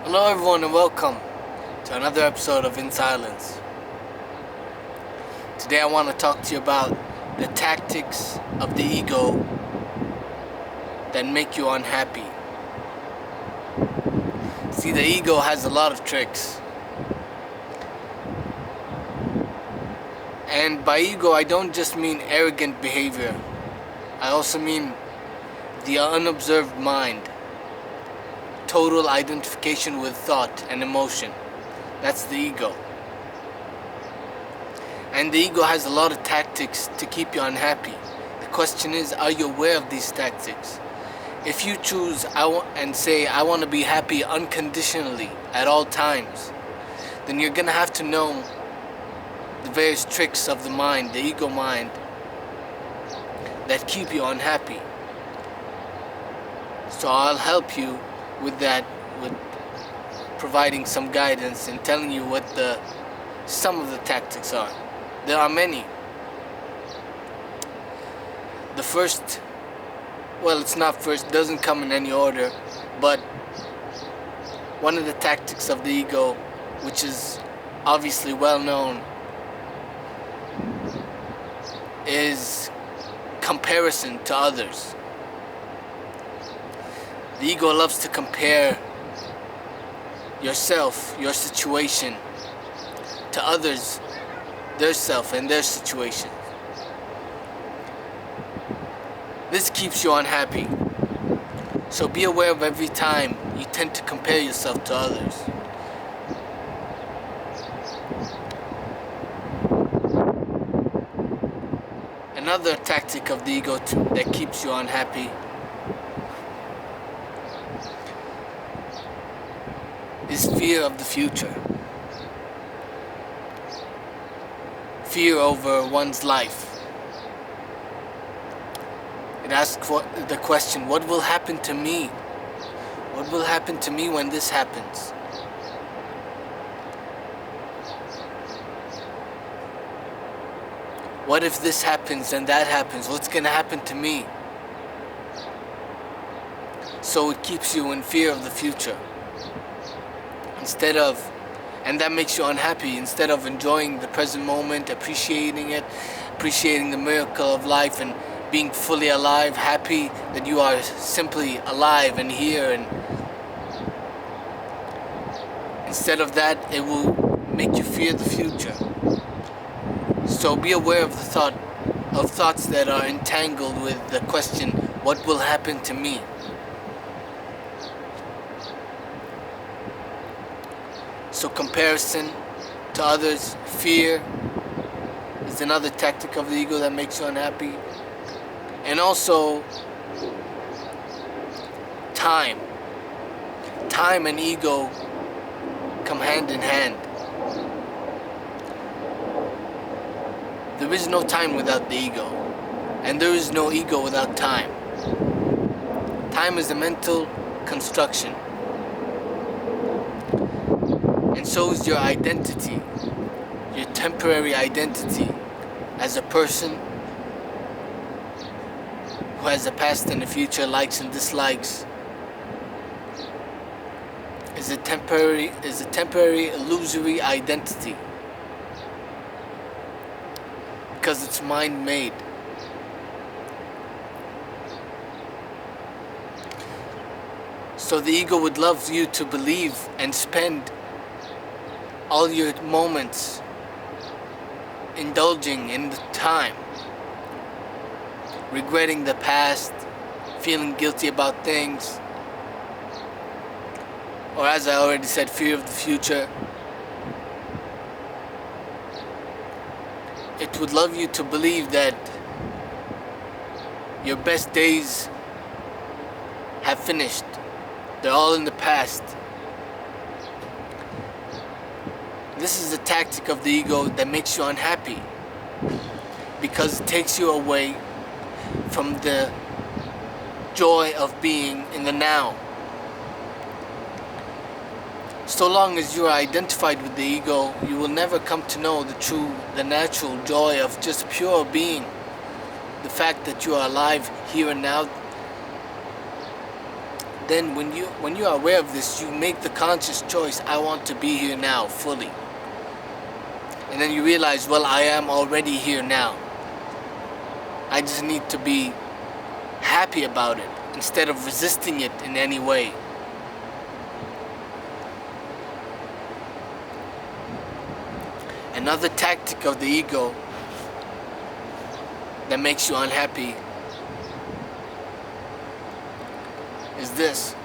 Hello, everyone, and welcome to another episode of In Silence. Today, I want to talk to you about the tactics of the ego that make you unhappy. See, the ego has a lot of tricks. And by ego, I don't just mean arrogant behavior. I also mean the unobserved mind. Total identification with thought and emotion. That's the ego. And the ego has a lot of tactics to keep you unhappy. The question is, are you aware of these tactics? If you choose and say, I want to be happy unconditionally at all times, then you're going to have to know the various tricks of the mind, the ego mind, that keep you unhappy. So I'll help you with that, with providing some guidance and telling you what some of the tactics are. There are many. The first, it's not first, doesn't come in any order, but one of the tactics of the ego, which is obviously well known, is comparison to others. The ego loves to compare yourself, your situation, to others, their self and their situation. This keeps you unhappy. So be aware of every time you tend to compare yourself to others. Another tactic of the ego that keeps you unhappy is fear of the future. Fear over one's life. It asks the question, what will happen to me? What will happen to me when this happens? What if this happens and that happens? What's going to happen to me? So it keeps you in fear of the future. And that makes you unhappy. Instead of enjoying the present moment, appreciating it, appreciating the miracle of life and being fully alive, happy that you are simply alive and here. And instead of that, it will make you fear the future. So be aware of thoughts that are entangled with the question, what will happen to me? So comparison to others, fear is another tactic of the ego that makes you unhappy. And also time. Time and ego come hand in hand. There is no time without the ego, and there is no ego without time. Time is a mental construction. And so is your identity, your temporary identity as a person who has a past and a future, likes and dislikes, is a temporary illusory identity because it's mind-made. So the ego would love you to believe and spend all your moments indulging in the time, regretting the past, feeling guilty about things, or as I already said, fear of the future. It would love you to believe that your best days have finished. They're all in the past. This is a tactic of the ego that makes you unhappy because it takes you away from the joy of being in the now. So long as you are identified with the ego, you will never come to know the natural joy of just pure being. The fact that you are alive here and now, then when you are aware of this, you make the conscious choice, I want to be here now fully. And then you realize, well, I am already here now. I just need to be happy about it instead of resisting it in any way. Another tactic of the ego that makes you unhappy is this.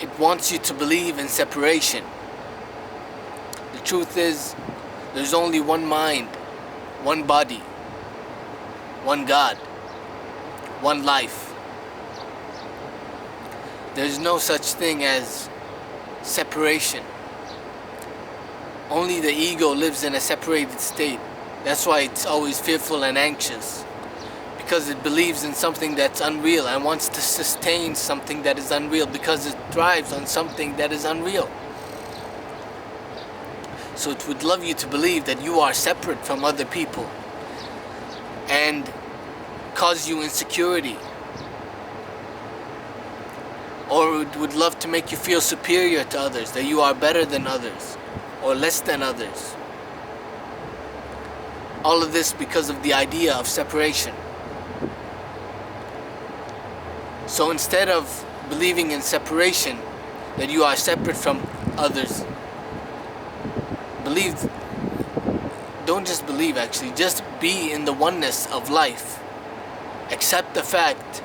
It wants you to believe in separation. The truth is, there's only one mind, one body, one God, one life. There's no such thing as separation. Only the ego lives in a separated state. That's why it's always fearful and anxious, because it believes in something that's unreal and wants to sustain something that is unreal, because it thrives on something that is unreal. So it would love you to believe that you are separate from other people and cause you insecurity. Or it would love to make you feel superior to others, that you are better than others or less than others. All of this because of the idea of separation. So instead of believing in separation, that you are separate from others, don't just believe actually, just be in the oneness of life. Accept the fact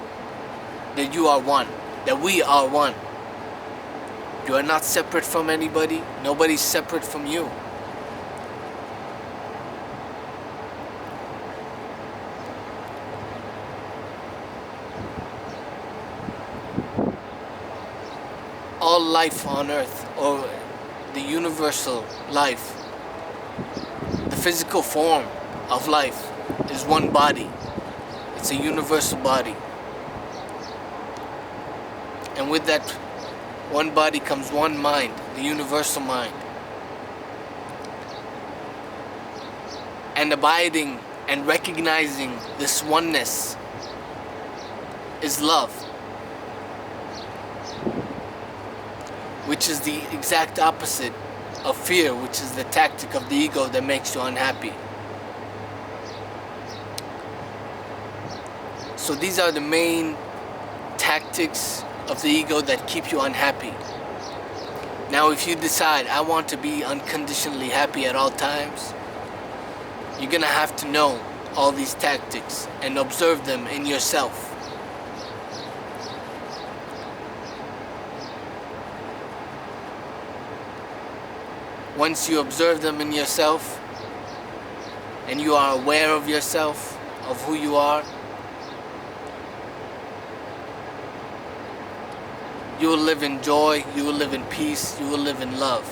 that you are one, that we are one. You are not separate from anybody, nobody's separate from you. All life on earth, or the universal life, the physical form of life, is one body. It's a universal body. And with that one body comes one mind, the universal mind. And abiding and recognizing this oneness is love, which is the exact opposite of fear, which is the tactic of the ego that makes you unhappy. So these are the main tactics of the ego that keep you unhappy. Now if you decide, I want to be unconditionally happy at all times, you're gonna have to know all these tactics and observe them in yourself. Once you observe them in yourself and you are aware of yourself, of who you are, you will live in joy, you will live in peace, you will live in love,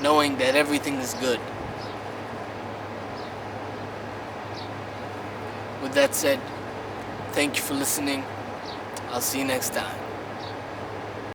knowing that everything is good. With that said, thank you for listening. I'll see you next time.